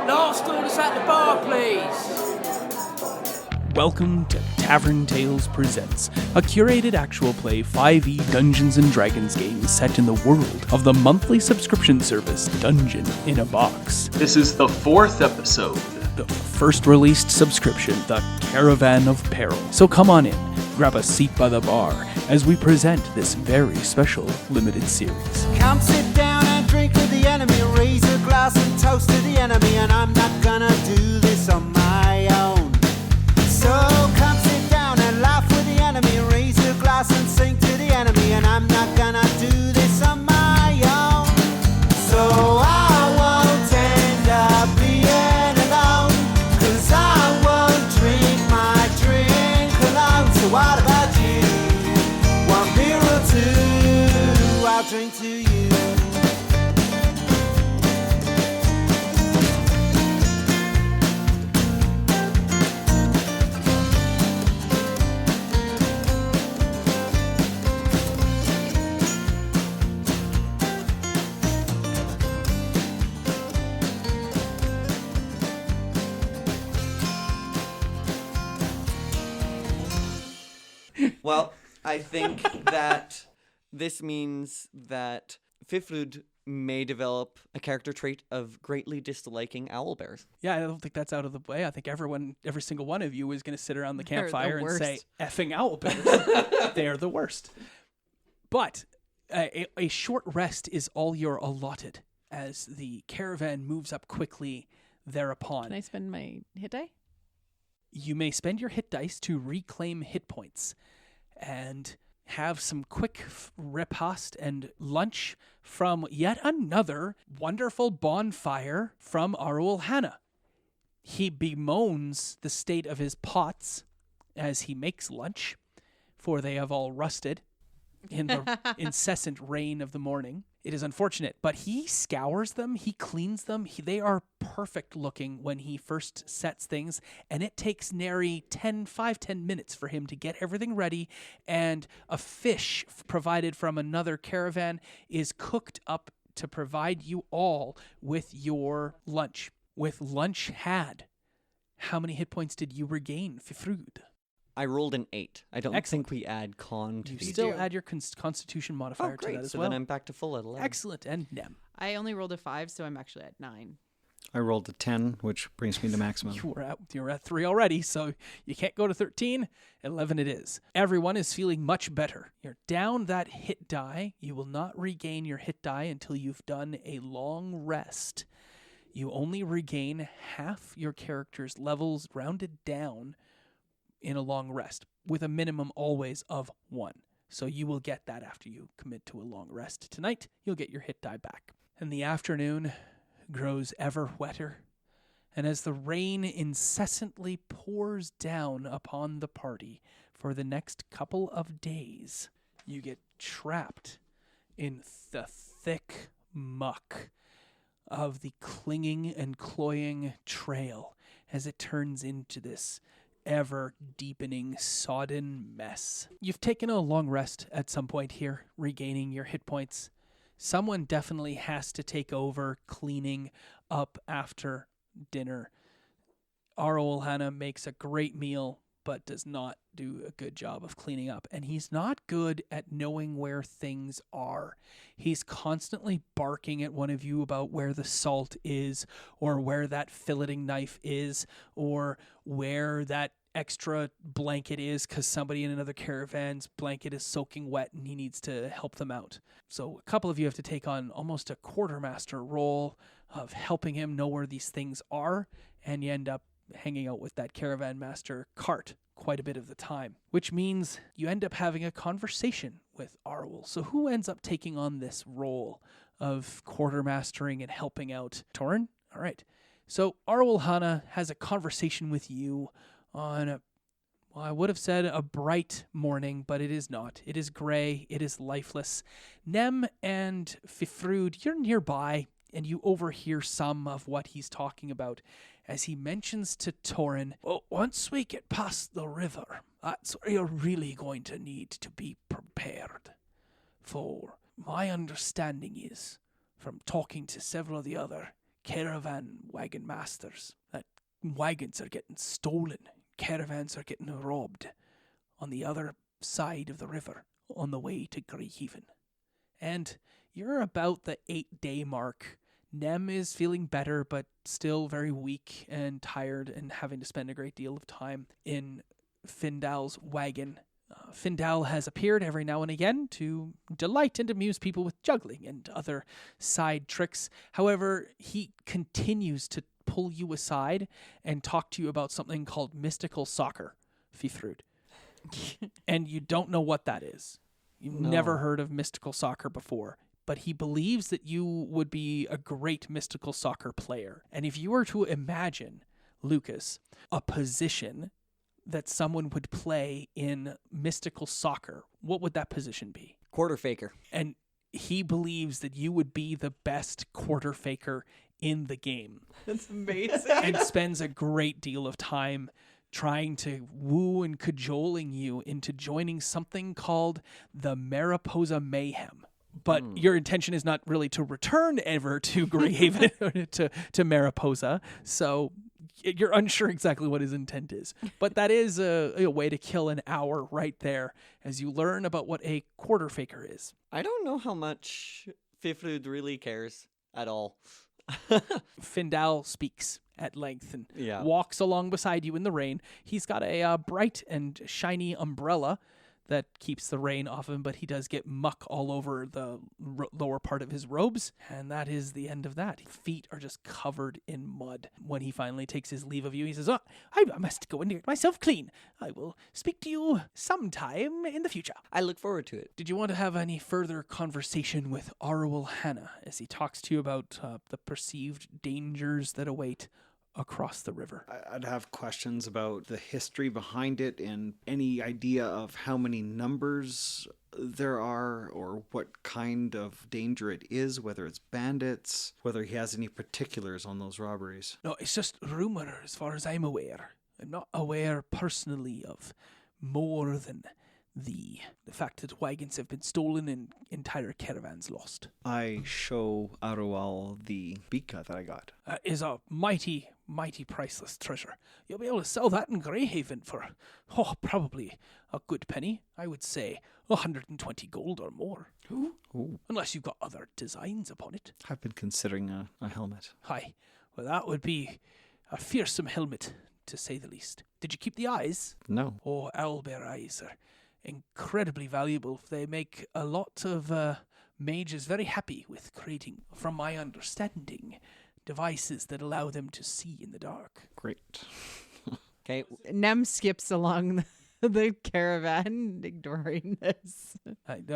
Last orders at the bar, please. Welcome to Tavern Tales Presents, a curated actual play 5e Dungeons & Dragons game set in the world of the monthly subscription service Dungeon in a Box. This is the 4th episode. The first released subscription, the Caravan of Peril. So come on in, grab a seat by the bar as we present this very special limited series. Come sit down and drink with the enemy, raise a glass and toast to the enemy, and I'm not gonna do this on my own. So come sit down and laugh with the enemy, raise a glass and sing to the enemy, and I'm not gonna do this on my own. So I won't end up being alone, 'cause I won't drink my drink alone. So what about you? 1 beer or 2, I'll drink to you. Well, I think that this means that Fifrud may develop a character trait of greatly disliking owlbears. Yeah, I don't think that's out of the way. I think every single one of you is going to sit around the They're the campfire and say, worst. effing owlbears. They're the worst. But a short rest is all you're allotted as the caravan moves up quickly thereupon. Can I spend my hit die? You may spend your hit dice to reclaim hit points and have some quick repast and lunch from yet another wonderful bonfire from Arul Hanna. He bemoans the state of his pots as he makes lunch, for they have all rusted in the incessant rain of the morning. It is unfortunate, but he scours them, he cleans them. They are perfect looking when he first sets things, and it takes nary 10 minutes for him to get everything ready, and a fish provided from another caravan is cooked up to provide you all with your lunch. With lunch had, how many hit points did you regain, Fifrud? I rolled an 8. I don't Excellent. think we add con to You these. still add your constitution modifier Oh, to great. that as So well. then I'm back to full at 11. Excellent. And Nem. I only rolled a 5, so I'm actually at 9. I rolled a 10, which brings me to maximum. You're at 3 already, so you can't go to 13. 11 it is. Everyone is feeling much better. You're down that hit die. You will not regain your hit die until you've done a long rest. You only regain half your character's levels rounded down in a long rest, with a minimum always of 1. So you will get that after you commit to a long rest. Tonight, you'll get your hit die back. And the afternoon grows ever wetter, and as the rain incessantly pours down upon the party for the next couple of days, you get trapped in the thick muck of the clinging and cloying trail as it turns into this ever-deepening, sodden mess. You've taken a long rest at some point here, regaining your hit points. Someone definitely has to take over cleaning up after dinner. Arul Hanna makes a great meal, but does not do a good job of cleaning up. And he's not good at knowing where things are. He's constantly barking at one of you about where the salt is, or where that filleting knife is, or where that extra blanket is because somebody in another caravan's blanket is soaking wet and he needs to help them out. So a couple of you have to take on almost a quartermaster role of helping him know where these things are, and you end up hanging out with that caravan master Cart quite a bit of the time, which means you end up having a conversation with Arul. So who ends up taking on this role of quartermastering and helping out? Torin? All right. So Arul Hanna has a conversation with you on I would have said a bright morning, but it is not. It is gray. It is lifeless. Nem and Fifrud, you're nearby, and you overhear some of what he's talking about as he mentions to Torin, well, once we get past the river, that's where you're really going to need to be prepared. For my understanding is, from talking to several of the other caravan wagon masters that wagons are getting stolen, caravans are getting robbed on the other side of the river on the way to Greyhaven. And you're about the 8-day mark. Nem is feeling better, but still very weak and tired and having to spend a great deal of time in Findal's wagon. Findal has appeared every now and again to delight and amuse people with juggling and other side tricks. However, he continues to pull you aside and talk to you about something called mystical soccer, Fifrud. And you don't know what that is. You've never heard of mystical soccer before. But he believes that you would be a great mystical soccer player. And if you were to imagine, Lucas, a position that someone would play in mystical soccer, what would that position be? Quarter faker. And he believes that you would be the best quarter faker in the game. That's amazing. And spends a great deal of time trying to woo and cajoling you into joining something called the Mariposa Mayhem. But your intention is not really to return ever to Greyhaven or to Mariposa. So you're unsure exactly what his intent is. But that is a way to kill an hour right there as you learn about what a quarter faker is. I don't know how much Fifrud really cares at all. Findal speaks at length and Yeah. walks along beside you in the rain. He's got a bright and shiny umbrella that keeps the rain off him, but he does get muck all over the lower part of his robes, and that is the end of that. Feet are just covered in mud. When he finally takes his leave of you, he says, "Oh, I must go and get myself clean. I will speak to you sometime in the future." I look forward to it. Did you want to have any further conversation with Arwell Hanna as he talks to you about the perceived dangers that await across the river? I'd have questions about the history behind it and any idea of how many numbers there are or what kind of danger it is, whether it's bandits, whether he has any particulars on those robberies. No, it's just rumor as far as I'm aware. I'm not aware personally of more than the fact that wagons have been stolen and entire caravans lost. I show Arual the bika that I got. Is a mighty priceless treasure. You'll be able to sell that in Greyhaven for, probably a good penny. I would say 120 gold or more. Ooh. Unless you've got other designs upon it. I've been considering a helmet. Hi. Well, that would be a fearsome helmet, to say the least. Did you keep the eyes? No. Oh, owlbear eyes are incredibly valuable. They make a lot of mages very happy with creating, from my understanding, devices that allow them to see in the dark. Great. Okay. Nem skips along the caravan, ignoring this.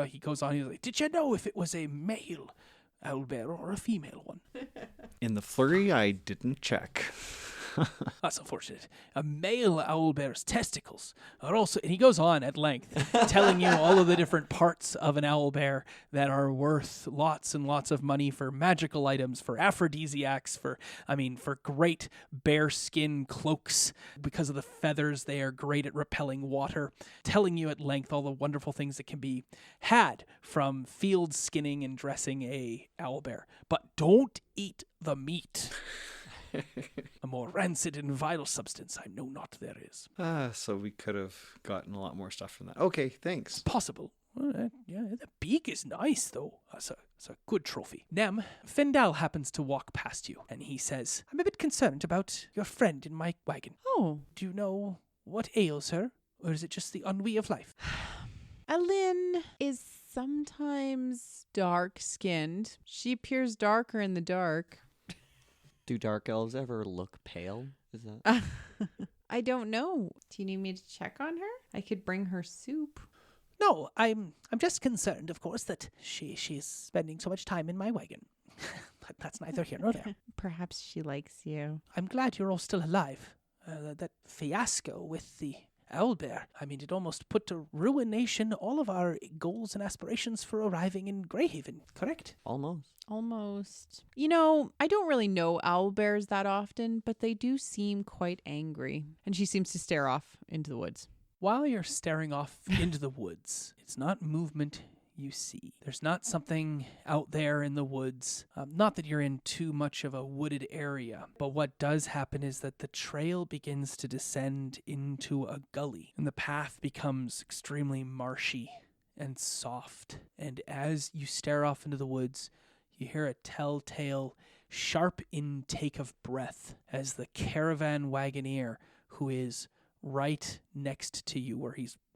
He goes on, he's like, "Did you know if it was a male owlbear or a female one?" In the flurry, I didn't check. That's unfortunate. A male owlbear's testicles are also... And he goes on at length, telling you all of the different parts of an owlbear that are worth lots and lots of money for magical items, for aphrodisiacs, for great bear skin cloaks. Because of the feathers, they are great at repelling water. Telling you at length all the wonderful things that can be had from field skinning and dressing a owlbear. But don't eat the meat. A more rancid and vile substance I know not there is. So we could have gotten a lot more stuff from that. Okay, thanks. Possible. Yeah, the beak is nice, though. That's a good trophy. Nem, Findal happens to walk past you, and he says, "I'm a bit concerned about your friend in my wagon. Oh. Do you know what ails her, or is it just the ennui of life?" Alin is sometimes dark-skinned. She appears darker in the dark. Do dark elves ever look pale? Is that? I don't know. Do you need me to check on her? I could bring her soup. No, I'm just concerned, of course, that she's spending so much time in my wagon. But that's neither here nor there. Perhaps she likes you. I'm glad you're all still alive. That fiasco with the owlbear, it almost put to ruination all of our goals and aspirations for arriving in Greyhaven, correct? Almost. You know, I don't really know owlbears that often, but they do seem quite angry. And she seems to stare off into the woods. While you're staring off into the woods, it's not movement you see. There's not something out there in the woods. Not that you're in too much of a wooded area, but what does happen is that the trail begins to descend into a gully, and the path becomes extremely marshy and soft. And as you stare off into the woods, you hear a telltale, sharp intake of breath as the caravan wagoner, who is right next to you where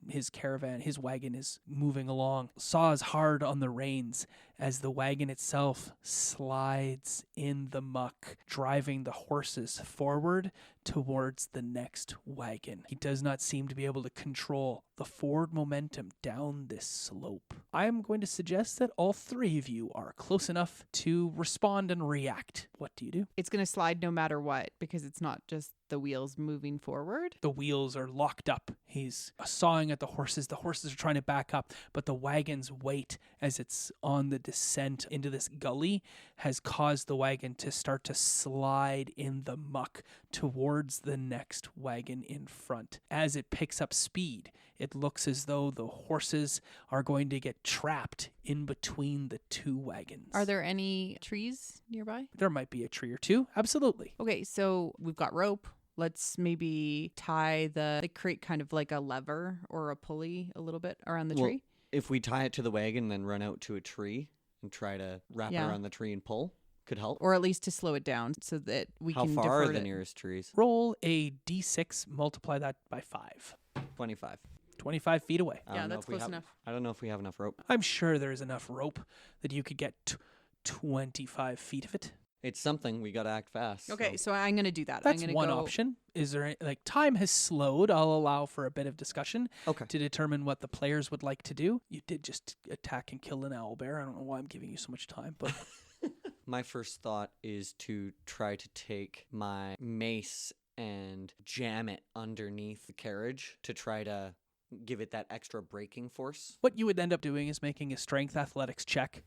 his wagon is moving along, saws hard on the reins as the wagon itself slides in the muck, driving the horses forward towards the next wagon. He does not seem to be able to control the forward momentum down this slope. I am going to suggest that all three of you are close enough to respond and react. What do you do? It's going to slide no matter what because it's not just the wheels moving forward. The wheels are locked up. He's sawing at the horses. The horses are trying to back up, but the wagon's weight as it's on the descent into this gully has caused the wagon to start to slide in the muck towards the next wagon in front. As it picks up speed, it looks as though the horses are going to get trapped in between the two wagons. Are there any trees nearby? There might be a tree or two. Absolutely. Okay, so we've got rope. Let's maybe tie they create kind of like a lever or a pulley a little bit around the tree. If we tie it to the wagon and then run out to a tree and try to wrap it around the tree and pull, could help. Or at least to slow it down so that we How can far are divert the it. nearest trees? Roll a d6, multiply that by 5. 25. 25 feet away. I Yeah, don't know that's if we close have- enough. I don't know if we have enough rope. I'm sure there's enough rope that you could get 25 feet of it. It's something. We got to act fast. Okay, so I'm going to do that. That's I'm gonna one go... option. Is there time has slowed? I'll allow for a bit of discussion Okay. to determine what the players would like to do. You did just attack and kill an owlbear. I don't know why I'm giving you so much time, but My first thought is to try to take my mace and jam it underneath the carriage to try to give it that extra braking force. what you would end up doing is making a strength athletics check,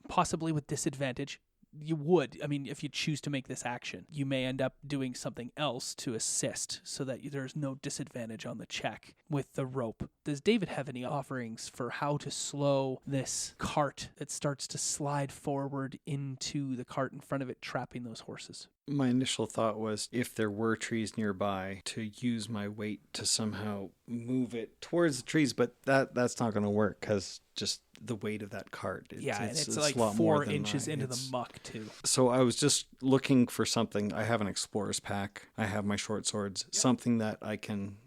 possibly with disadvantage. You would. I mean, if you choose to make this action, you may end up doing something else to assist so that there's no disadvantage on the check with the rope. Does David have any offerings for how to slow this cart that starts to slide forward into the cart in front of it, trapping those horses? My initial thought was if there were trees nearby to use my weight to somehow move it towards the trees, but that's not going to work because just the weight of that cart. It's like a lot more 4 than inches into the it's- muck, too. So I was just looking for something. I have an explorer's pack. I have my short swords. Something that I can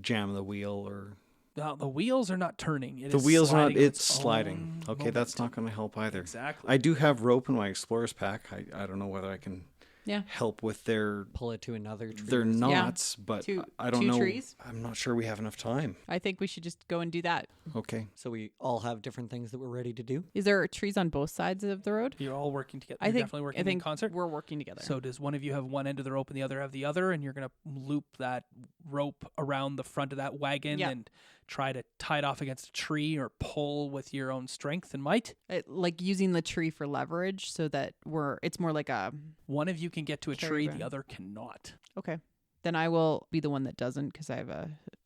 jam the wheel or... Now, the wheels are not turning. It The is wheels are not, sliding with it's its sliding. own Okay, that's momentum. not going to help either. Exactly. I do have rope in my explorer's pack. I don't know whether I can help with their Pull it to another tree. their knots, but Two- I don't two know. trees? I'm not sure we have enough time. I think we should just go and do that. Okay. So we all have different things that we're ready to do. Is there trees on both sides of the road? You're all working together. I You're think definitely working I think in concert. we're working together. So does one of you have one end of the rope and the other have the other, and you're going to loop that rope around the front of that wagon Yeah. and try to tie it off against a tree or pull with your own strength and might? Like using the tree for leverage so that it's more like a... One of you can get to a tree, Caravan. the other cannot. Okay. Then I will be the one that doesn't because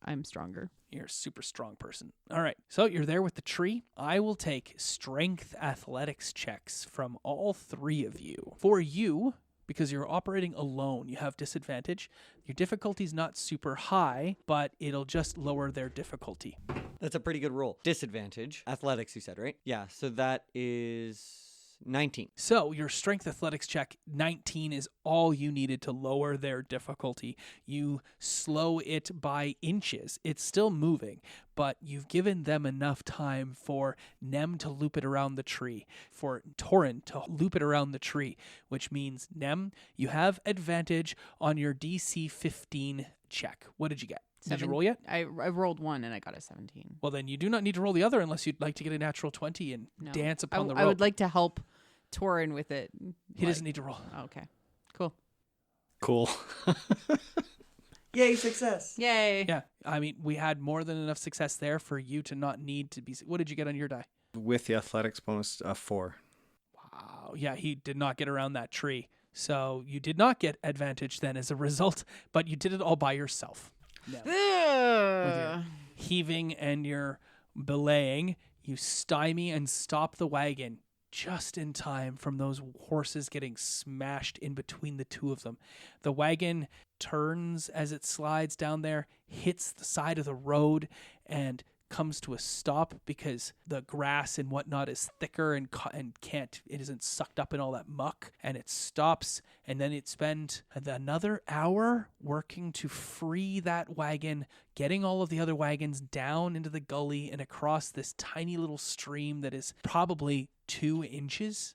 I'm stronger. You're a super strong person. All right. So you're there with the tree. I will take strength athletics checks from all three of you. For you, because you're operating alone, you have disadvantage. Your difficulty's not super high, but it'll just lower their difficulty. That's a pretty good roll. Disadvantage. Athletics, you said, right? Yeah, so that is 19. So your strength athletics check, 19 is all you needed to lower their difficulty. You slow it by inches. It's still moving, but you've given them enough time for Nem to loop it around the tree, for Torin to loop it around the tree, which means, Nem, you have advantage on your DC 15 check. What did you get? Did you roll yet? I rolled 1 and I got a 17. Well, then you do not need to roll the other unless you'd like to get a natural 20 and No. dance upon the rope. I would like to help Torin with it. He doesn't need to roll. Oh, okay. Cool. Cool. Yay, success. Yay. Yeah, I mean, we had more than enough success there for you to not need to be... What did you get on your die? With the athletics bonus, 4. Wow. Yeah, he did not get around that tree. So you did not get advantage then as a result, but you did it all by yourself. No. With your heaving and your belaying, You stymie and stop the wagon just in time from those horses getting smashed in between the two of them. The wagon turns as it slides down there, hits the side of the road, and comes to a stop because the grass and whatnot is thicker and it isn't sucked up in all that muck, and it stops. And then it spent another hour working to free that wagon, getting all of the other wagons down into the gully and across this tiny little stream that is probably 2 inches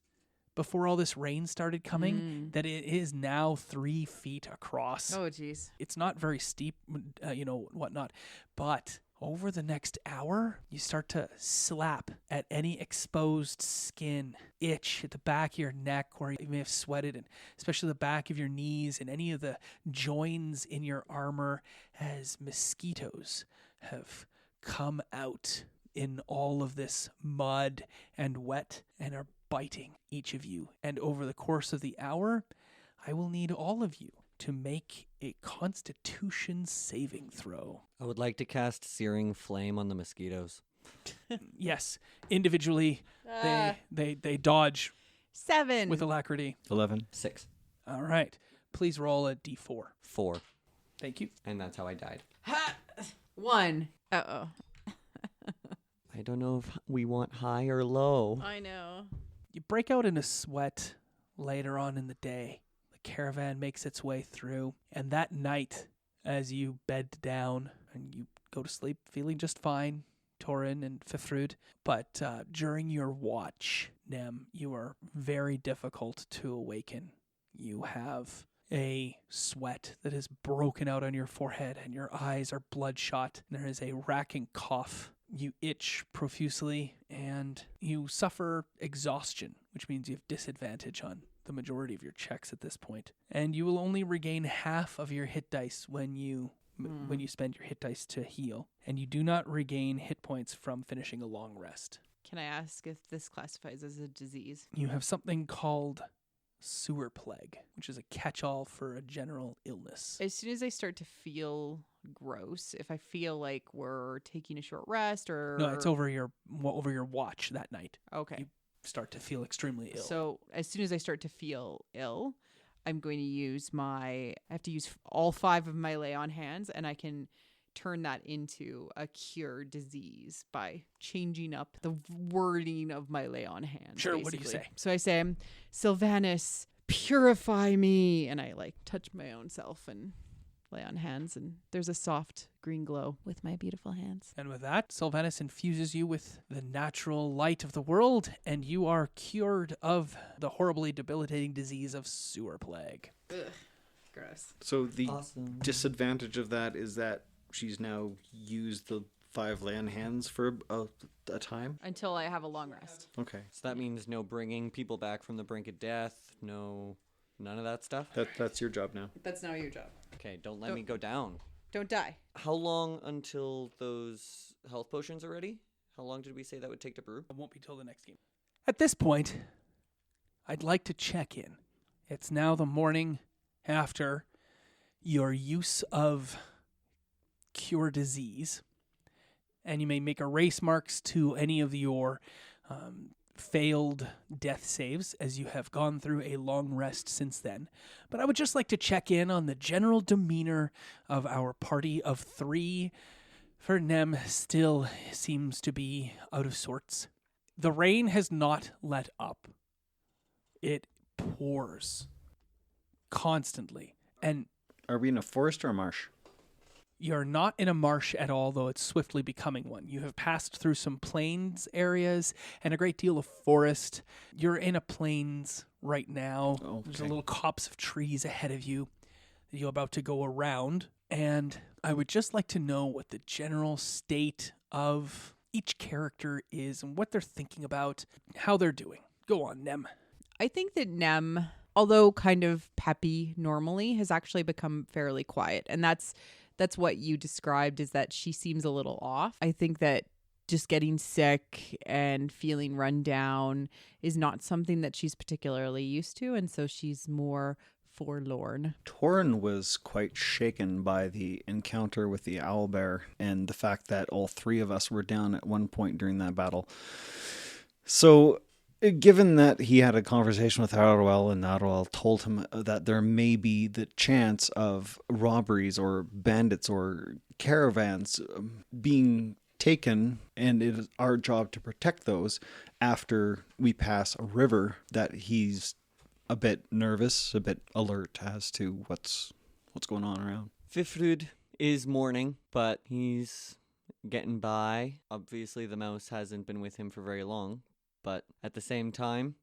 before all this rain started coming, that it is now 3 feet across. Oh, jeez. It's not very steep, whatnot, but over the next hour, you start to slap at any exposed skin, itch at the back of your neck where you may have sweated, and especially the back of your knees and any of the joins in your armor, as mosquitoes have come out in all of this mud and wet and are biting each of you. And over the course of the hour, I will need all of you to make a Constitution saving throw. I would like to cast Searing Flame on the mosquitoes. Yes, individually, they dodge 7. with alacrity. 11. 6. All right, please roll a d4. 4. Thank you. And that's how I died. 1. Uh-oh. I don't know if we want high or low. I know. You break out in a sweat later on in the day. The caravan makes its way through, and that night, as you bed down and you go to sleep feeling just fine, Torin and Fifrud, but during your watch, Nem, you are very difficult to awaken. You have a sweat that is broken out on your forehead, and your eyes are bloodshot. There is a racking cough. You itch profusely, and you suffer exhaustion, which means you have disadvantage on the majority of your checks at this point. And you will only regain half of your hit dice when you spend your hit dice to heal, and you do not regain hit points from finishing a long rest. Can I ask if this classifies as a disease? You have something called sewer plague, which is a catch-all for a general illness. As soon as I start to feel gross, if I feel like we're taking a short rest or... No, it's over your watch that night. Okay. You start to feel extremely ill. So as soon as I start to feel ill, I'm going to use I have to use all 5 of my lay on hands, and I can turn that into a cure disease by changing up the wording of my lay on hands. Sure, basically. what do you say? So I say, Sylvanus, purify me. And I touch my own self and lay on hands, and there's a soft green glow with my beautiful hands. And with that, Sylvanus infuses you with the natural light of the world, and you are cured of the horribly debilitating disease of sewer plague. Ugh, gross. So the Awesome. disadvantage of that is that she's now used the 5 land hands for a time. Until I have a long rest. Okay. So that means no bringing people back from the brink of death, none of that stuff? That's your job now. That's now your job. Okay, don't let me go down. Don't die. How long until those health potions are ready? How long did we say that would take to brew? It won't be till the next game. At this point, I'd like to check in. It's now the morning after your use of cure disease, and you may make erase marks to any of your failed death saves as you have gone through a long rest since then. But I would just like to check in on the general demeanor of our party of 3. For Nem still seems to be out of sorts. The rain has not let up. It pours constantly. And Are we in a forest or a marsh? you're not in a marsh at all, though it's swiftly becoming one. You have passed through some plains areas and a great deal of forest. You're in a plains right now. There's a Okay. little copse of trees ahead of you that you're about to go around. And I would just like to know what the general state of each character is and what they're thinking about, how they're doing. Go on, Nem. I think that Nem, although kind of peppy normally, has actually become fairly quiet. And that's what you described, is that she seems a little off. I think that just getting sick and feeling run down is not something that she's particularly used to. And so she's more forlorn. Torin was quite shaken by the encounter with the owlbear and the fact that all three of us were down at one point during that battle. So, given that he had a conversation with Arwell and Arwell told him that there may be the chance of robberies or bandits or caravans being taken, and it is our job to protect those after we pass a river, that he's a bit nervous, a bit alert as to what's going on around. Fifrud is mourning, but he's getting by. Obviously, the mouse hasn't been with him for very long, but at the same time,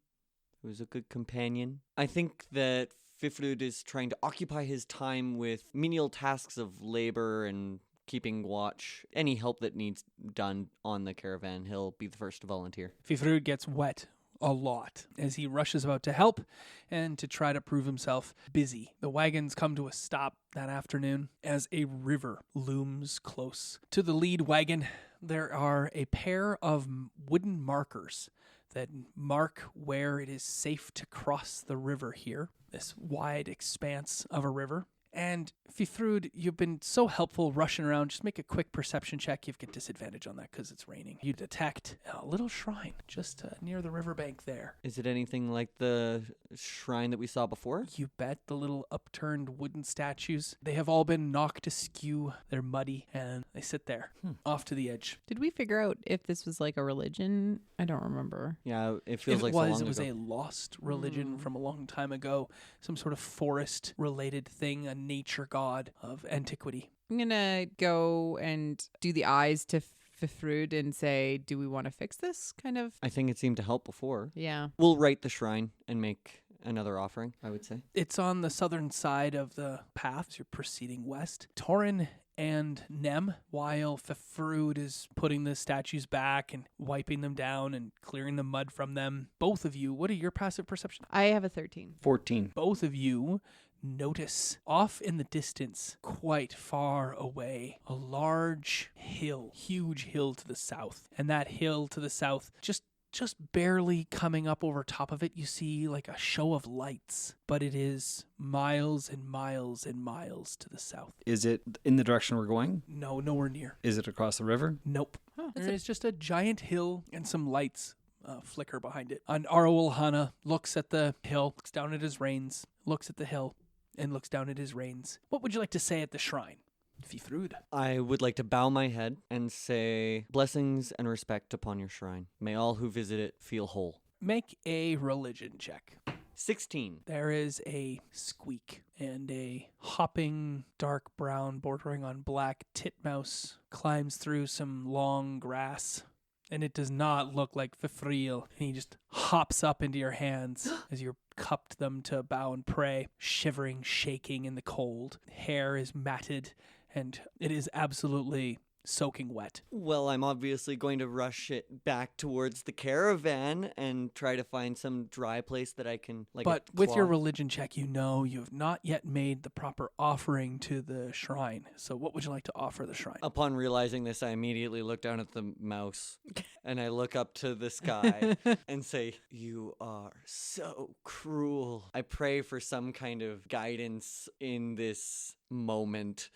he was a good companion. I think that Fifrud is trying to occupy his time with menial tasks of labor and keeping watch. Any help that needs done on the caravan, he'll be the first to volunteer. Fifrud gets wet a lot as he rushes about to help and to try to prove himself busy. The wagons come to a stop that afternoon as a river looms close. To the lead wagon, there are a pair of wooden markers that mark where it is safe to cross the river here, this wide expanse of a river. And Fifrud, you've been so helpful rushing around. Just make a quick perception check. You get disadvantage on that because it's raining. You detect a little shrine just near the riverbank there. Is it anything like the shrine that we saw before? You bet. The little upturned wooden statues, they have all been knocked askew. They're muddy and they sit there off to the edge. Did we figure out if this was like a religion? I don't remember. Yeah, it feels If like it so was, long it was ago. a lost religion from a long time ago. Some sort of forest-related thing, a nature god of antiquity. I'm going to go and do the eyes to Fifrud and say, do we want to fix this? Kind of. I think it seemed to help before. Yeah. We'll right the shrine and make another offering, I would say. It's on the southern side of the path as you're proceeding west. Torin and Nem, while Fifrud is putting the statues back and wiping them down and clearing the mud from them, both of you, what are your passive perception? I have a 13. 14. Both of you notice off in the distance, quite far away, a large hill, huge hill to the south. And that hill to the south, just barely coming up over top of it, you see like a show of lights, but it is miles and miles and miles to the south. Is it in the direction we're going? No, nowhere near. Is it across the river? Nope. There is just a giant hill and some lights flicker behind it. And Arul Hana looks at the hill, looks down at his reins, looks at the hill, and looks down at his reins. What would you like to say at the shrine? Fifrud. I would like to bow my head and say, blessings and respect upon your shrine. May all who visit it feel whole. Make a religion check. 16. There is a squeak, and a hopping, dark brown, bordering on black titmouse climbs through some long grass. And it does not look like Fifril. And he just hops up into your hands as you're cupped them to bow and pray, shivering, shaking in the cold. Hair is matted, and it is absolutely soaking wet. Well, I'm obviously going to rush it back towards the caravan and try to find some dry place that I can, like, But a with your cloth. religion check, you know you have not yet made the proper offering to the shrine. So what would you like to offer the shrine? Upon realizing this, I immediately look down at the mouse and I look up to the sky and say, "You are so cruel." I pray for some kind of guidance in this moment.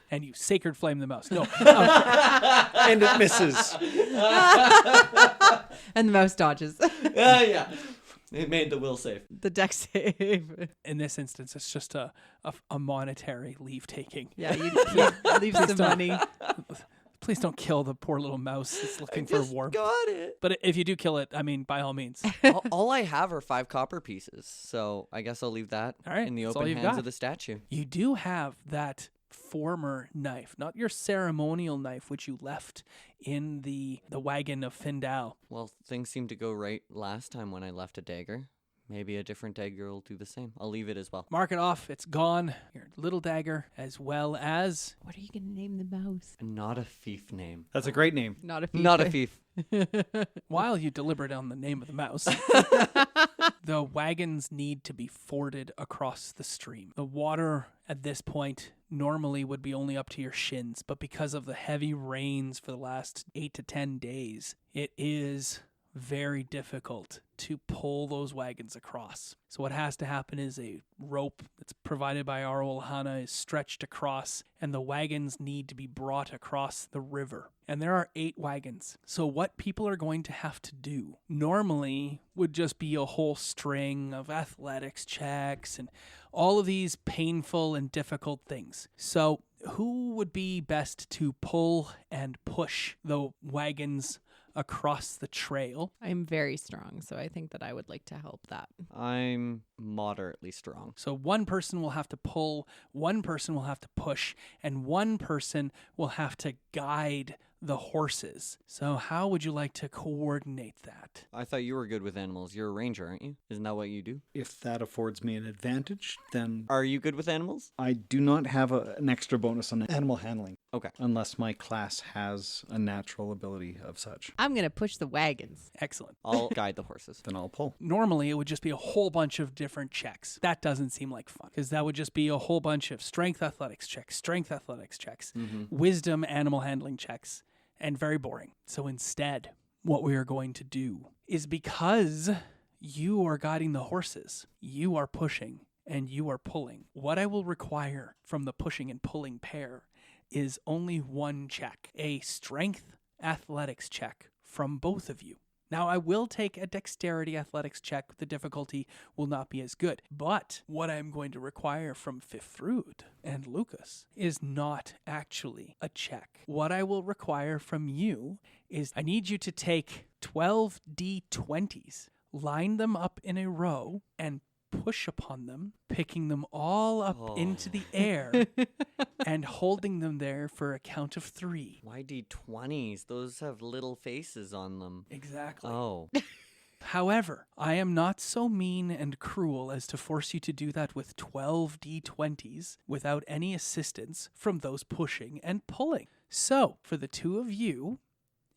And you sacred flame the mouse. No. And it misses. And the mouse dodges. Yeah. It made the will save. The deck save. In this instance, it's just a monetary leave taking. Yeah, you leave some money. Please don't kill the poor little mouse that's looking for warmth. Got it. But if you do kill it, I mean, by all means. all I have are 5 copper pieces, so I guess I'll leave that All right, in the that's all open you've hands got. of the statue. You do have that former knife, not your ceremonial knife, which you left in the wagon of Findal. Well, things seemed to go right last time when I left a dagger. Maybe a different dagger will do the same. I'll leave it as well. Mark it off. It's gone. Your little dagger, as well as... What are you going to name the mouse? Not a thief name. That's a great name. Not a Not a thief. While you deliberate on the name of the mouse, the wagons need to be forded across the stream. The water at this point normally would be only up to your shins, but because of the heavy rains for the last 8 to 10 days, it is very difficult to pull those wagons across. So what has to happen is a rope that's provided by our Ohana is stretched across, and the wagons need to be brought across the river. And there are 8 wagons. So what people are going to have to do normally would just be a whole string of athletics checks and all of these painful and difficult things. So who would be best to pull and push the wagons across the trail? I'm very strong, so I think that I would like to help that. I'm moderately strong. So one person will have to pull, one person will have to push, and one person will have to guide the horses. So how would you like to coordinate that? I thought you were good with animals. You're a ranger, aren't you? Isn't that what you do? If that affords me an advantage, then Are you good with animals? I do not have an extra bonus on animal handling. Okay. Unless my class has a natural ability of such. I'm going to push the wagons. Excellent. I'll guide the horses. Then I'll pull. Normally, it would just be a whole bunch of different checks. That doesn't seem like fun because that would just be a whole bunch of strength athletics checks, wisdom animal handling checks, and very boring. So instead, what we are going to do is, because you are guiding the horses, you are pushing and you are pulling. What I will require from the pushing and pulling pair is only one check, a strength athletics check from both of you. Now, I will take a dexterity athletics check. The difficulty will not be as good. But what I'm going to require from Fifrud and Lucas is not actually a check. What I will require from you is I need you to take 12 D20s, line them up in a row, and push upon them, picking them all up into the air and holding them there for a count of 3. Why D20s? Those have little faces on them. Exactly. Oh. However, I am not so mean and cruel as to force you to do that with 12 D20s without any assistance from those pushing and pulling. So, for the two of you,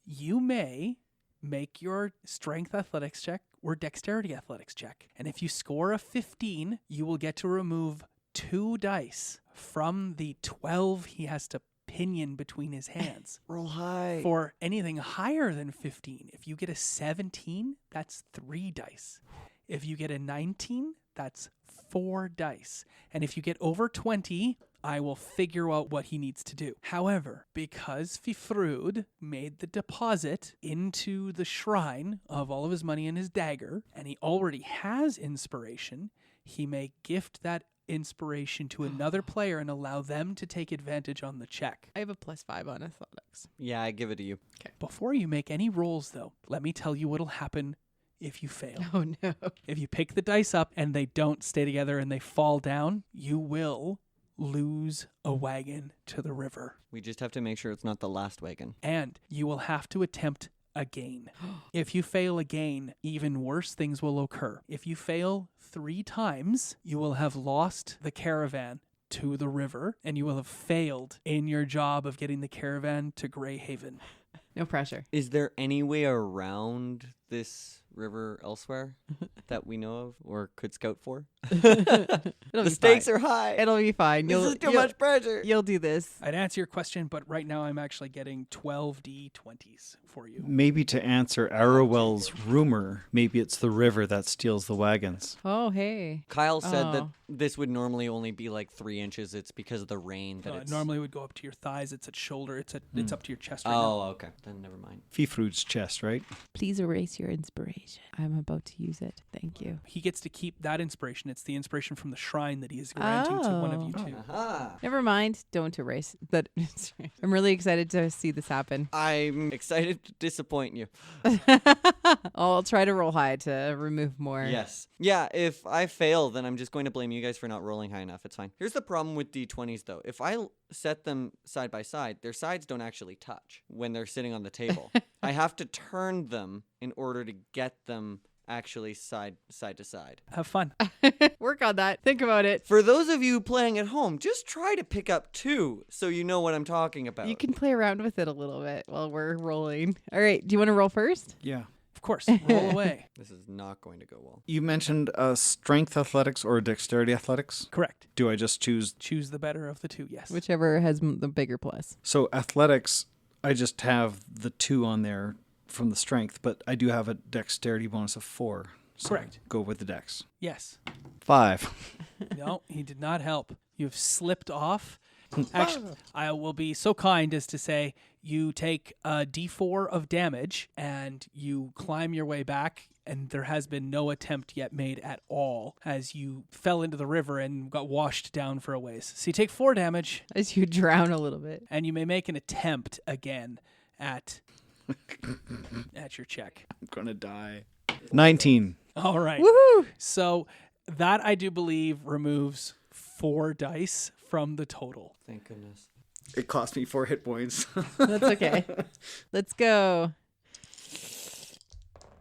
you may make your strength athletics check or dexterity athletics check. And if you score a 15, you will get to remove 2 dice from the 12 he has to pinion between his hands. Roll high. For anything higher than 15, if you get a 17, that's 3 dice. If you get a 19, that's 4 dice. And if you get over 20, I will figure out what he needs to do. However, because Fifrud made the deposit into the shrine of all of his money and his dagger, and he already has inspiration, he may gift that inspiration to another player and allow them to take advantage on the check. I have a +5 on athletics. Yeah, I give it to you. Before you make any rolls, though, let me tell you what'll happen if you fail. Oh, no. If you pick the dice up and they don't stay together and they fall down, you will lose a wagon to the river. We just have to make sure it's not the last wagon. And you will have to attempt again. If you fail again, even worse things will occur. If you fail 3 times, you will have lost the caravan to the river, and you will have failed in your job of getting the caravan to Greyhaven. No pressure. Is there any way around this river elsewhere that we know of or could scout for? The stakes are high. It'll be fine. This is too much pressure. You'll do this. I'd answer your question, but right now I'm actually getting 12 D20s for you. Maybe to answer Arrowell's rumor, maybe it's the river that steals the wagons. Oh, hey. Kyle said that Oh. this would normally only be like 3 inches. It's because of the rain that it's... Normally it would go up to your thighs. It's at shoulder. It's up to your chest right now. Oh, okay. Then never mind. Fifrud's chest, right? Please erase your inspiration. I'm about to use it. Thank you. He gets to keep that inspiration. It's the inspiration from the shrine that he is granting to one of you two. Aha. Never mind. Don't erase that. I'm really excited to see this happen. I'm excited to disappoint you. I'll try to roll high to remove more. Yes. Yeah, if I fail, then I'm just going to blame you guys for not rolling high enough. It's fine. Here's the problem with D20s, though. If I set them side by side, their sides don't actually touch when they're sitting on the table. I have to turn them in order to get them actually side to side. Have fun. Work on that. Think about it. For those of you playing at home, just try to pick up 2 so you know what I'm talking about. You can play around with it a little bit while we're rolling. All right. Do you want to roll first? Yeah. Of course, roll away. This is not going to go well. You mentioned strength athletics or dexterity athletics. Correct. Do I just choose? Choose the better of the two, yes. Whichever has the bigger plus. So athletics, I just have the 2 on there from the strength, but I do have a dexterity bonus of 4. So Correct. Go with the dex. Yes. 5. No, he did not help. You've slipped off. Actually, I will be so kind as to say you take a d4 of damage and you climb your way back, and there has been no attempt yet made at all as you fell into the river and got washed down for a ways. So you take 4 damage, As you drown a little bit. and you may make an attempt again at your check. I'm going to die. 19. All right. Woohoo! So that, I do believe, removes 4 dice from the total. Thank goodness. It cost me 4 hit points. That's okay. Let's go.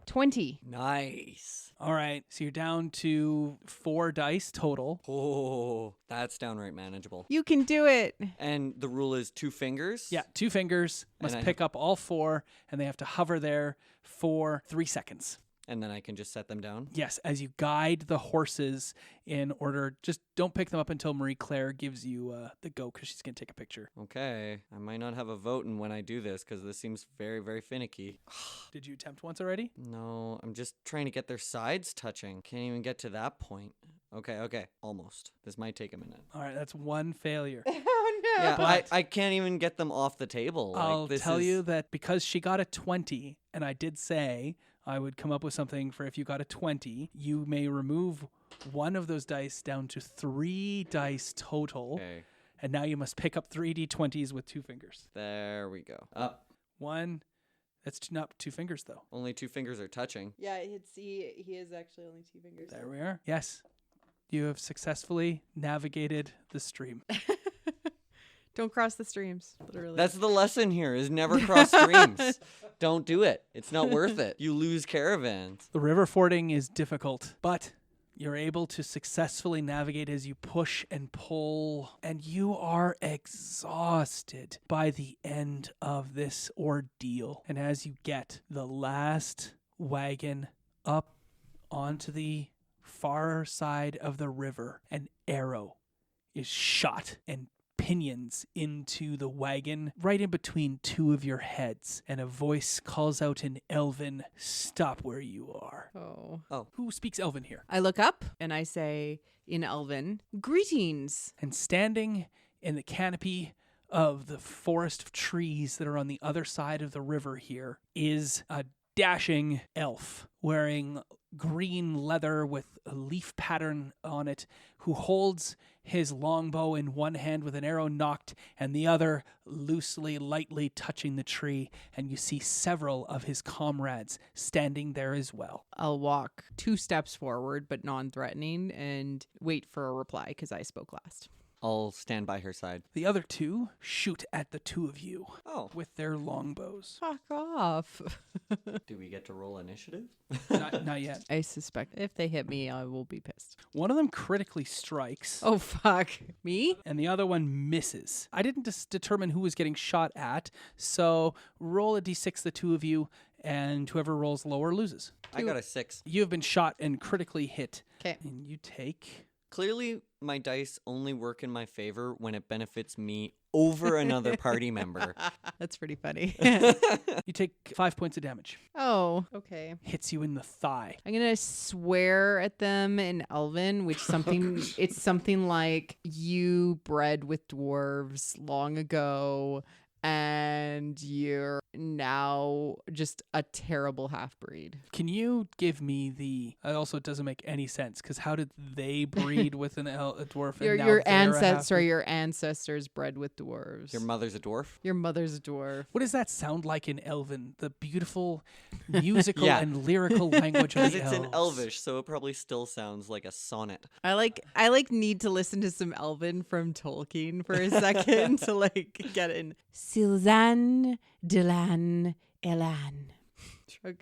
20. Nice. All right. So you're down to 4 dice total. Oh, that's downright manageable. You can do it. And the rule is 2 fingers? Yeah, 2 fingers must And I pick up all 4, and they have to hover there for 3 seconds. And then I can just set them down? Yes, as you guide the horses in order, just don't pick them up until Marie Claire gives you the go, because she's going to take a picture. Okay. I might not have a vote in when I do this because this seems very, very finicky. Did you attempt once already? No, I'm just trying to get their sides touching. Can't even get to that point. Okay. Almost. This might take a minute. All right, that's 1 failure. Oh, no. Yeah, I can't even get them off the table. I'll this tell is- you that because she got a 20, and I did say I would come up with something for if you got a 20, you may remove one of those dice down to 3 dice total. Okay. And now you must pick up 3 d20s with 2 fingers. There we go. Up. 1. That's not 2 fingers, though. Only 2 fingers are touching. Yeah, he is actually only 2 fingers. There we are. Yes. You have successfully navigated the stream. Don't cross the streams, literally. That's the lesson here: is never cross streams. Don't do it. It's not worth it. You lose caravans. The river fording is difficult, but you're able to successfully navigate as you push and pull, and you are exhausted by the end of this ordeal. And as you get the last wagon up onto the far side of the river, an arrow is shot and pinions into the wagon right in between 2 of your heads, and a voice calls out in Elven, "Stop where you are." Oh. Who speaks Elven here? I look up and I say in Elven, "Greetings." And standing in the canopy of the forest of trees that are on the other side of the river here is a dashing elf wearing green leather with a leaf pattern on it, who holds his longbow in one hand with an arrow nocked and the other loosely, lightly touching the tree, and you see several of his comrades standing there as well. I'll walk 2 steps forward, but non-threatening, and wait for a reply because I spoke last. I'll stand by her side. The other 2 shoot at the 2 of you Oh, with their longbows. Fuck off. do we get to roll initiative? Not yet. I suspect if they hit me, I will be pissed. One of them critically strikes. Oh, fuck. Me? And the other one misses. I didn't determine who was getting shot at, so roll a d6, the 2 of you, and whoever rolls lower loses. I got a 6. You have been shot and critically hit. 'Kay. And you take... Clearly, my dice only work in my favor when it benefits me over another party member. That's pretty funny. You take 5 points of damage. Oh, okay. Hits you in the thigh. I'm gonna swear at them in Elven, which something it's something like you bred with dwarves long ago, and you're now just a terrible half-breed. Can you give me the... Also, it doesn't make any sense, because how did they breed with a dwarf? And now Your they're a ancestor, half-breed? your ancestors bred with dwarves. Your mother's a dwarf? Your mother's a dwarf. What does that sound like in Elven? The beautiful musical Yeah. and lyrical language of Because the it's in elves. Elvish, so it probably still sounds like a sonnet. I need to listen to some Elven from Tolkien for a second to like get in. Silzan Dilan Elan. Shrug.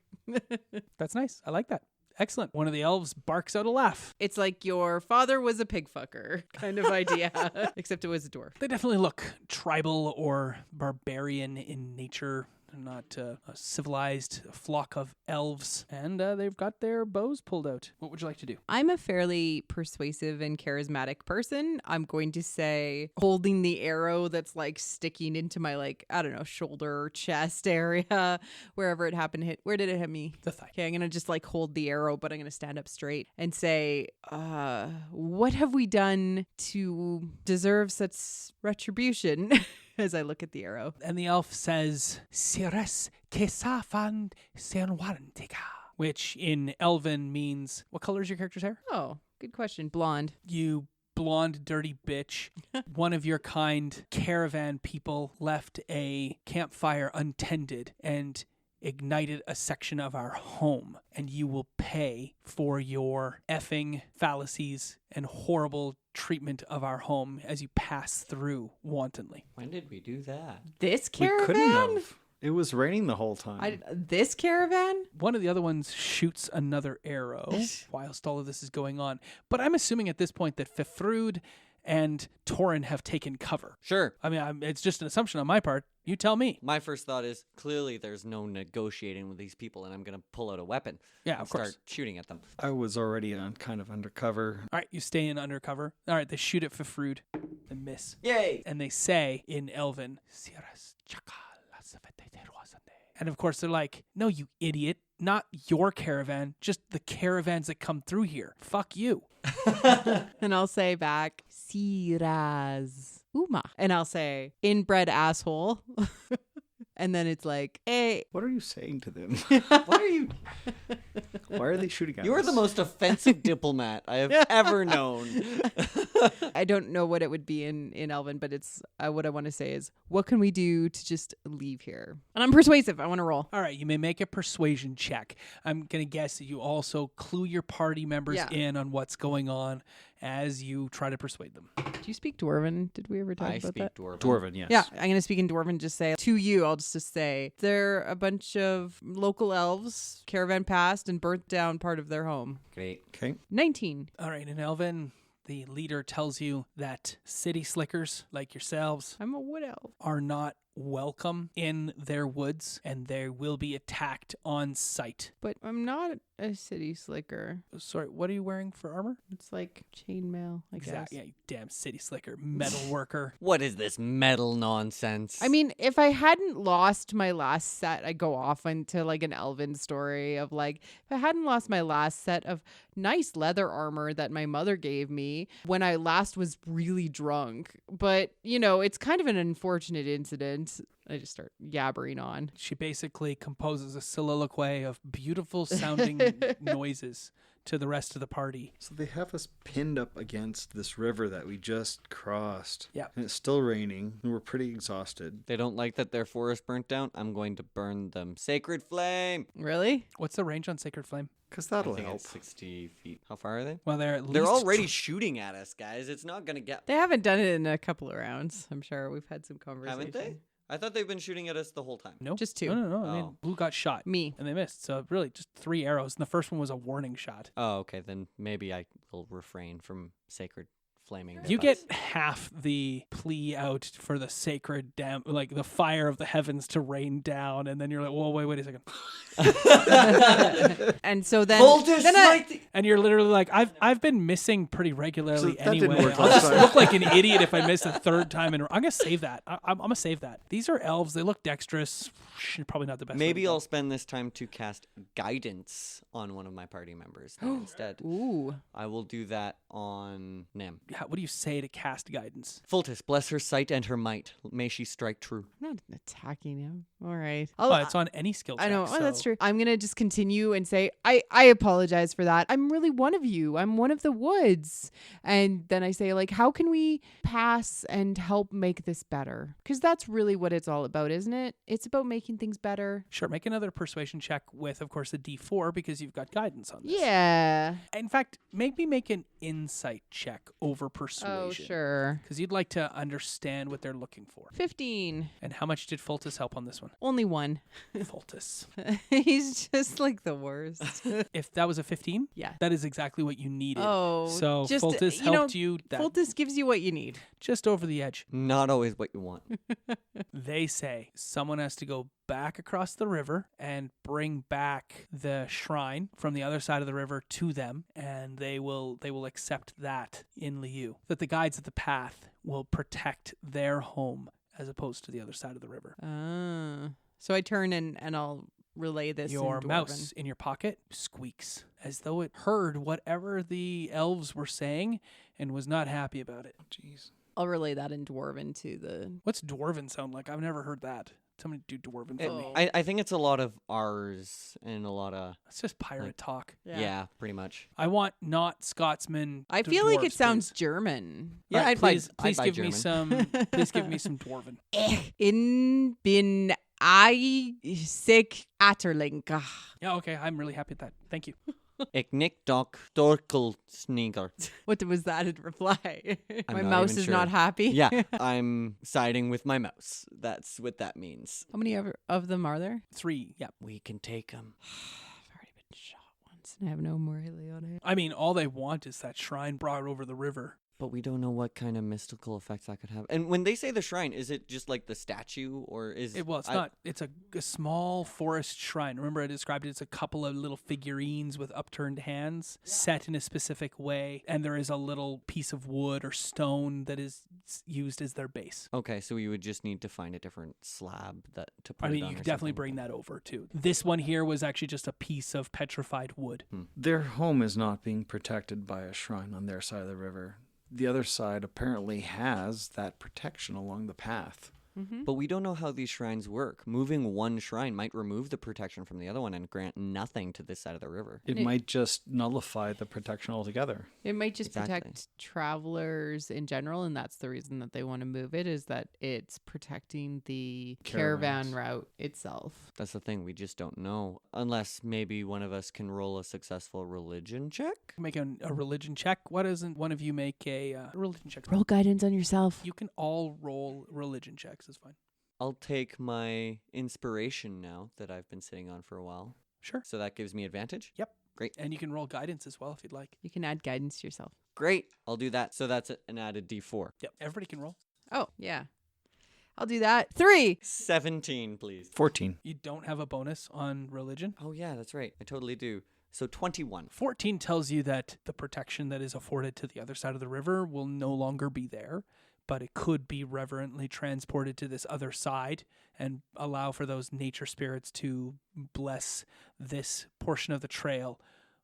That's nice. I like that. Excellent. One of the elves barks out a laugh. It's like your father was a pig fucker kind of idea, except it was a dwarf. They definitely look tribal or barbarian in nature. They're not a civilized flock of elves, and they've got their bows pulled out. What would you like to do? I'm a fairly persuasive and charismatic person. I'm going to say holding the arrow that's like sticking into my shoulder or chest area, wherever it happened to hit. Where did it hit me? The thigh. Okay, I'm going to just like hold the arrow, but I'm going to stand up straight and say, what have we done to deserve such retribution? As I look at the arrow. And the elf says, Sires kesafan senwarantika, which in Elven means, what color is your character's hair? Oh, good question. Blonde. You blonde, dirty bitch. One of your kind caravan people left a campfire untended and ignited a section of our home, and you will pay for your effing fallacies and horrible treatment of our home as you pass through wantonly. When did we do that? This We caravan? couldn't have. It was raining the whole time. This caravan? One of the other ones shoots another arrow whilst all of this is going on. But I'm assuming at this point that Fifrud and Torin have taken cover. Sure. I mean, it's just an assumption on my part. You tell me. My first thought is clearly there's no negotiating with these people, and I'm going to pull out a weapon. Yeah, and of course. start shooting at them. I was already kind of undercover. All right, you stay in undercover. All right, they shoot at Fifrud and miss. Yay! And they say in Elven, and of course they're like, no, you idiot. Not your caravan, just the caravans that come through here. Fuck you. And I'll say back, Siraz Uma. And I'll say, inbred asshole. And then it's like, hey. What are you saying to them? What are you? Why are they shooting at You are us? the most offensive diplomat I have ever known. I don't know what it would be in Elven, but it's what I want to say is, what can we do to just leave here? And I'm persuasive. I want to roll. All right, you may make a persuasion check. I'm going to guess that you also clue your party members in on what's going on as you try to persuade them. Do you speak Dwarven? Did we ever talk I about speak that? Dwarven. Dwarven, yes. Yeah, I'm going to speak in Dwarven. Just say to you, I'll just say they're a bunch of local elves, caravan passed and burnt down part of their home. Great. Okay. 19. All right, in Elven, the leader tells you that city slickers like yourselves I'm a wood elf. are not welcome in their woods, and they will be attacked on sight. But I'm not a city slicker. Sorry, what are you wearing for armor? It's like chainmail, I guess. Exactly. Yeah, you damn city slicker, metal worker. What is this metal nonsense? I mean, if I hadn't lost my last set, I go off into like an Elven story of like, if I hadn't lost my last set of nice leather armor that my mother gave me when I last was really drunk. But, you know, it's kind of an unfortunate incident. I just start yabbering on. She basically composes a soliloquy of beautiful sounding noises to the rest of the party. So they have us pinned up against this river that we just crossed. Yeah. And it's still raining, and we're pretty exhausted. They don't like that their forest burnt down. I'm going to burn them. Sacred flame! Really? What's the range on Sacred Flame? Because I that'll think help. it's 60 feet. How far are they? Well, they're at They're least already shooting at us, guys. It's not going to get... They haven't done it in a couple of rounds. I'm sure we've had some conversation. Haven't they? I thought they've been shooting at us the whole time. No, Just two. No. I mean, Oh. blue got shot. Me. And they missed. So really, just 3 arrows. And the first one was a warning shot. Oh, okay. Then maybe I will refrain from sacred flaming. You device. get half the plea out for the sacred like the fire of the heavens to rain down, and then you're like, "Whoa, wait a second!" And so then, And you're literally like, "I've been missing pretty regularly So that didn't anyway. work I'll last just time." look like an idiot if I miss a third time." And I'm gonna save that. I'm gonna save that. These are elves. They look dexterous. Probably not the best. way Maybe to go. I'll spend this time to cast guidance on one of my party members then instead. ooh, I will do that on Nim. What do you say to cast guidance? Fultus, bless her sight and her might. May she strike true. I'm not attacking him. All right. Oh, it's on any skill check. I know. Oh, that's so- true. I'm going to just continue and say, I apologize for that. I'm really one of you. I'm one of the woods. And then I say, like, how can we pass and help make this better? Because that's really what it's all about, isn't it? It's about making things better. Sure, make another persuasion check with, of course, a D4 because you've got guidance on this. Yeah. In fact, maybe make an insight check over persuasion. Oh, sure. Because you'd like to understand what they're looking for. 15. And how much did Fultus help on this one? Only one. Fultus. He's just like the worst. If that was a 15, Yeah. that is exactly what you needed. Oh, So just, Fultus you know, helped you that Fultus gives you what you need. just over the edge. Not always what you want. They say someone has to go back across the river and bring back the shrine from the other side of the river to them, and they will accept that in Liu. That the guides of the path will protect their home as opposed to the other side of the river. So I turn and I'll relay this. Your in Dwarven. mouse in your pocket squeaks as though it heard whatever the elves were saying and was not happy about it. Jeez. I'll relay that in Dwarven to the. What's Dwarven sound like? I've never heard that. Somebody do Dwarven for me. I think it's a lot of R's and a lot of It's just pirate talk. yeah, pretty much. I want not Scotsman. I feel like it dwarves, sounds please. German. Yeah, I'd please, buy please give me German. some. Please give me some Dwarven. In bin I sick Atterling. Yeah, okay. I'm really happy with that. Thank you. Ik nick doc dorkel sneaker. What was that in reply? I'm My not mouse even is sure. not happy. Yeah, I'm siding with my mouse. That's what that means. How many of them are there? 3. Yeah. We can take them. I've already been shot once and I have no more on it. I mean, all they want is that shrine brought over the river. But we don't know what kind of mystical effects that could have. And when they say the shrine, is it just like the statue or is Well, it's not. It's a small forest shrine. Remember, I described it as a couple of little figurines with upturned hands set in a specific way. And there is a little piece of wood or stone that is used as their base. Okay, so we would just need to find a different slab to put I it mean, on you or could definitely something. bring that over too. This one here was actually just a piece of petrified wood. Their home is not being protected by a shrine on their side of the river. The other side apparently has that protection along the path. But we don't know how these shrines work. Moving one shrine might remove the protection from the other one and grant nothing to this side of the river. It might just nullify the protection altogether. It might just Exactly. protect travelers in general, and that's the reason that they want to move it, is that it's protecting the caravan Caravans. route itself. That's the thing, we just don't know. Unless maybe one of us can roll a successful religion check? Make a religion check. Why doesn't one of you make a religion check? Roll guidance on yourself. You can all roll religion checks. It's fine. I'll take my inspiration now that I've been sitting on for a while. Sure. So that gives me advantage? Yep. Great. And you can roll guidance as well if you'd like. You can add guidance to yourself. Great. I'll do that. So that's an added D4. Yep. Everybody can roll. Oh, yeah. I'll do that. 3. 17, please. 14. You don't have a bonus on religion. Oh, yeah, that's right. I totally do. So 21. 14 tells you that the protection that is afforded to the other side of the river will no longer be there, but it could be reverently transported to this other side and allow for those nature spirits to bless this portion of the trail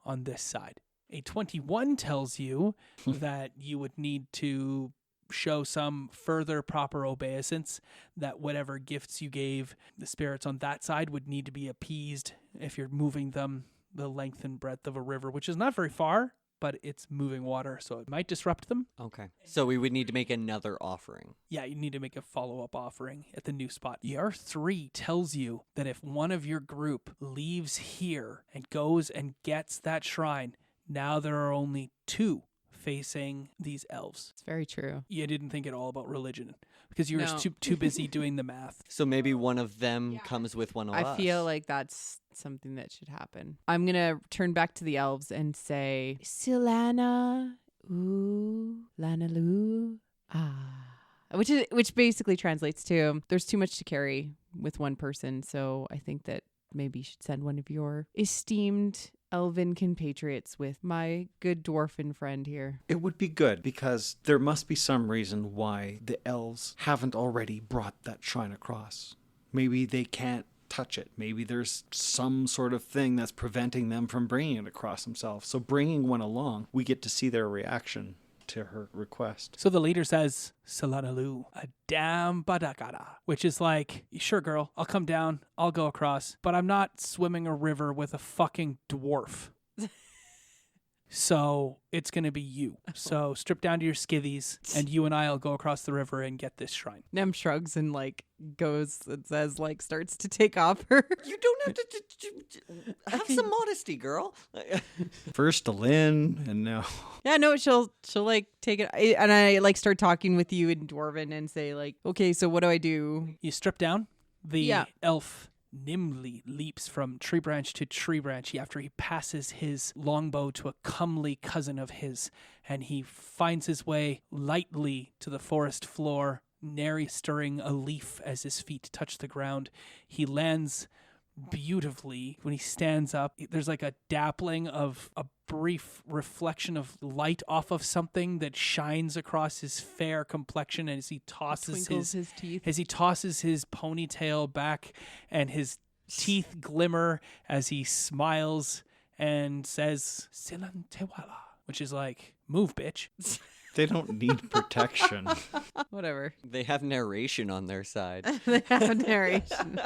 on this side. A 21 tells you that you would need to show some further proper obeisance, that whatever gifts you gave the spirits on that side would need to be appeased if you're moving them the length and breadth of a river, which is not very far, but it's moving water, so it might disrupt them. Okay. So we would need to make another offering. Yeah, you need to make a follow-up offering at the new spot. Your 3 tells you that if one of your group leaves here and goes and gets that shrine, now there are only 2 facing these elves. It's very true. You didn't think at all about religion because you were No. too busy doing the math. So maybe one of them comes with one of us. I feel like that's something that should happen. I'm going to turn back to the elves and say, Silana, ooh, Lana Lou, which basically translates to, there's too much to carry with one person, so I think that maybe you should send one of your esteemed elven compatriots with my good dwarfen friend here. It would be good because there must be some reason why the elves haven't already brought that shrine across. Maybe they can't touch it. Maybe there's some sort of thing that's preventing them from bringing it across themselves. So bringing one along, we get to see their reaction to her request. So the leader says, Salanalu, a damn badakara, which is like, sure, girl, I'll come down, I'll go across, but I'm not swimming a river with a fucking dwarf. So it's going to be you. So strip down to your skivvies, and you and I will go across the river and get this shrine. Nem shrugs and goes and says starts to take off her. You don't have to have some modesty, girl. First to Lynn, and now... Yeah, no, she'll take it, and I start talking with you in Dwarven and say okay, so what do I do? You strip down. The Yeah. elf nimbly leaps from tree branch to tree branch after he passes his longbow to a comely cousin of his, and he finds his way lightly to the forest floor, nary stirring a leaf as his feet touch the ground. He lands beautifully. When he stands up, there's like a dappling of a brief reflection of light off of something that shines across his fair complexion as he tosses Twinkles his teeth. as he tosses his ponytail back, and his teeth glimmer as he smiles and says "Silan Tewala," which is like, "Move, bitch." They don't need protection. Whatever. They have narration on their side. They have narration.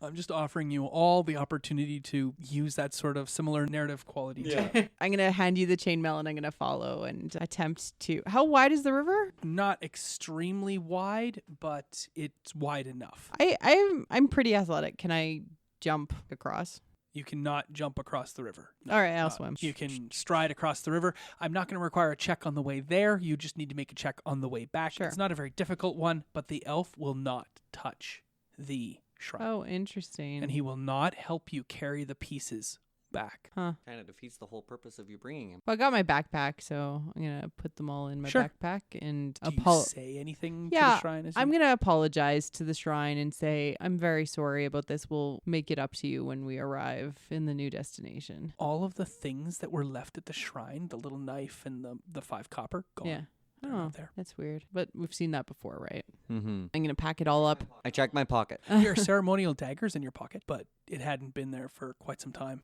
I'm just offering you all the opportunity to use that sort of similar narrative quality. to I'm going to hand you the chainmail and I'm going to follow and attempt to... How wide is the river? Not extremely wide, but it's wide enough. I'm pretty athletic. Can I jump across? You cannot jump across the river. All right, I'll swim. You can stride across the river. I'm not going to require a check on the way there. You just need to make a check on the way back. Sure. It's not a very difficult one, but the elf will not touch the shrine. Oh, interesting. And he will not help you carry the pieces back. Huh. Kind of defeats the whole purpose of you bringing him. Well, I got my backpack, so I'm going to put them all in my Sure. backpack and Do you say anything to the shrine? I'm going to apologize to the shrine and say, I'm very sorry about this. We'll make it up to you when we arrive in the new destination. all of the things that were left at the shrine, the little knife and the 5 copper, gone. Yeah. They're Oh, not there. that's weird. But we've seen that before, right? Mm-hmm. I'm going to pack it all up. I checked my pocket. Your ceremonial dagger's in your pocket, but it hadn't been there for quite some time.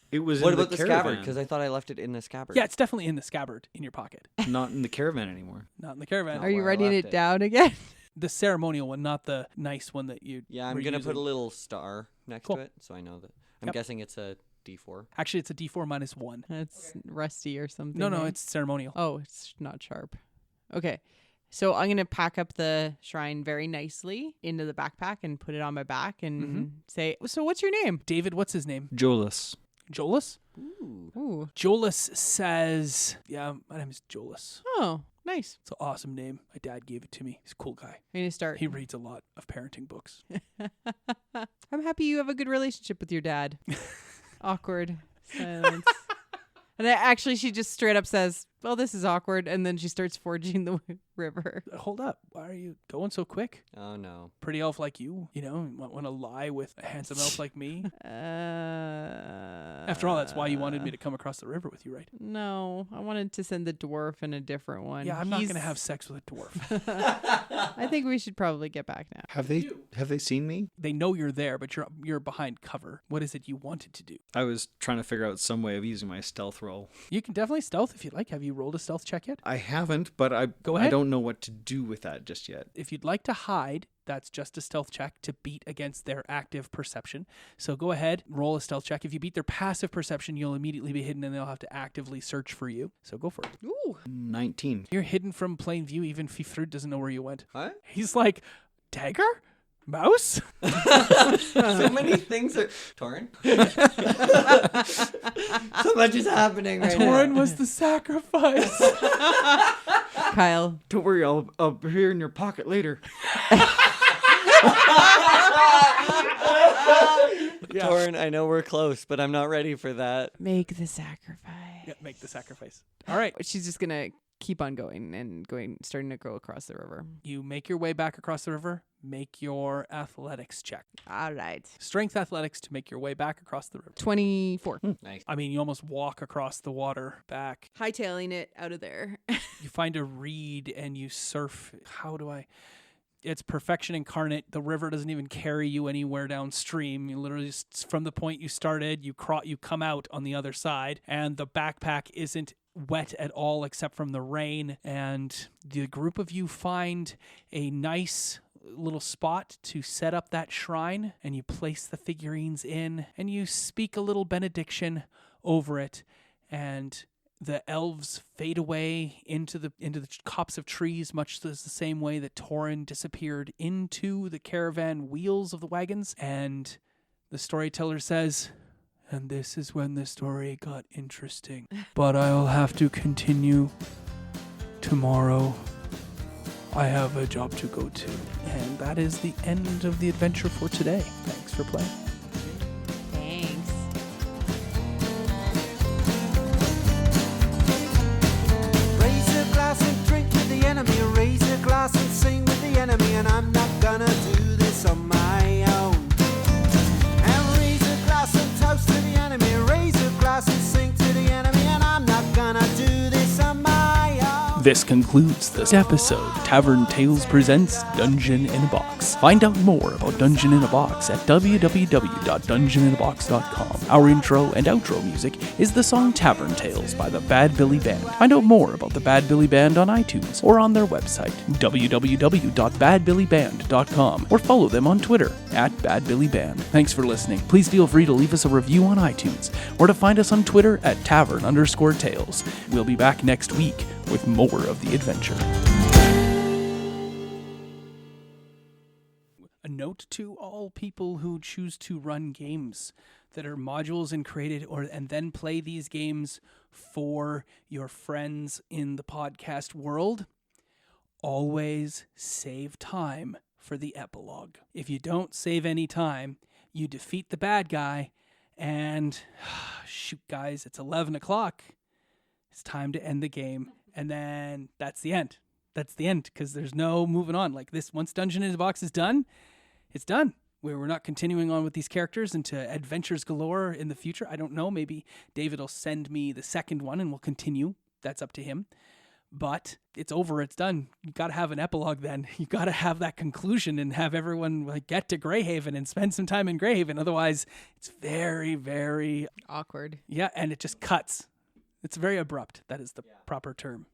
It was What in about the the scabbard? caravan. Because I thought I left it in the scabbard. Yeah, it's definitely in the scabbard in your pocket, Not in the caravan anymore. not in the caravan. Are you where I writing left it it. down again? The ceremonial one, not the nice one that you. Yeah, I'm were going to put a using. little star next Cool. to it so I know that. I'm Yep. guessing it's a D4. Actually, it's a D4 minus 1. That's rusty or something. No, eh? it's ceremonial. Oh, it's not sharp. Okay. So I'm going to pack up the shrine very nicely into the backpack and put it on my back and say, so what's your name? David, what's his name? Jolus. Jolus? Ooh. Jolus says, yeah, my name is Jolus. Oh, nice. It's an awesome name. My dad gave it to me. He's a cool guy. I'm going to start. He reads a lot of parenting books. I'm happy you have a good relationship with your dad. Awkward silence. And she just straight up says, well, this is awkward. And then she starts forging the river. Hold up. Why are you going so quick? Oh, no. Pretty elf like you, want to lie with a handsome elf like me? After all, that's why you wanted me to come across the river with you, right? No, I wanted to send the dwarf and a different one. Yeah, I'm not going to have sex with a dwarf. I think we should probably get back now. Have they seen me? They know you're there, but you're behind cover. What is it you wanted to do? I was trying to figure out some way of using my stealth roll. You can definitely stealth if you'd like. Have you rolled a stealth check yet? I haven't, but I ahead. don't know what to do with that just yet. If you'd like to hide, that's just a stealth check to beat against their active perception. So go ahead, roll a stealth check. If you beat their passive perception, you'll immediately be hidden and they'll have to actively search for you. So go for it. Ooh. 19. You're hidden from plain view. Even Fifrud doesn't know where you went. What? He's like, dagger? Mouse? So many things are... Torin? So much is happening right Torin now. was the sacrifice. Kyle. Don't worry, I'll be here in your pocket later. Torin, I know we're close, but I'm not ready for that. Make the sacrifice. Yeah, make the sacrifice. All right. She's just going to keep on going and starting to go across the river. You make your way back across the river. Make your athletics check. All right. Strength athletics to make your way back across the river. 24. Nice. I mean, you almost walk across the water back. Hightailing it out of there. You find a reed and you surf. It's perfection incarnate. The river doesn't even carry you anywhere downstream. You literally just, from the point you started, you come out on the other side, and the backpack isn't wet at all except from the rain. And the group of you find a nice little spot to set up that shrine, and you place the figurines in, and you speak a little benediction over it, and the elves fade away into the copse of trees, much the same way that Torin disappeared into the caravan wheels of the wagons. And the storyteller says, and this is when the story got interesting. But I'll have to continue tomorrow. I have a job to go to. And that is the end of the adventure for today. Thanks for playing. Thanks. Raise a glass and drink with the enemy. Raise a glass and sing with the This concludes this episode. Tavern Tales Presents Dungeon in a Box. Find out more about Dungeon in a Box at www.dungeoninabox.com. Our intro and outro music is the song Tavern Tales by the Bad Billy Band. Find out more about the Bad Billy Band on iTunes or on their website, www.badbillyband.com, or follow them on Twitter @BadBillyBand. Thanks for listening. Please feel free to leave us a review on iTunes or to find us on Twitter @Tavern_Tales. We'll be back next week with more of the adventure. A note to all people who choose to run games that are modules and created and then play these games for your friends in the podcast world. Always save time for the epilogue. If you don't save any time, you defeat the bad guy and shoot guys, it's 11 o'clock. It's time to end the game. And then that's the end. That's the end because there's no moving on. Like this, once Dungeon in a Box is done, it's done. We're not continuing on with these characters into adventures galore in the future. I don't know. Maybe David will send me the second one and we'll continue. That's up to him. But it's over. It's done. You got to have an epilogue then. You got to have that conclusion and have everyone get to Greyhaven and spend some time in Greyhaven. Otherwise, it's very, very Awkward. Yeah, and it just cuts. It's very abrupt. That is the proper term.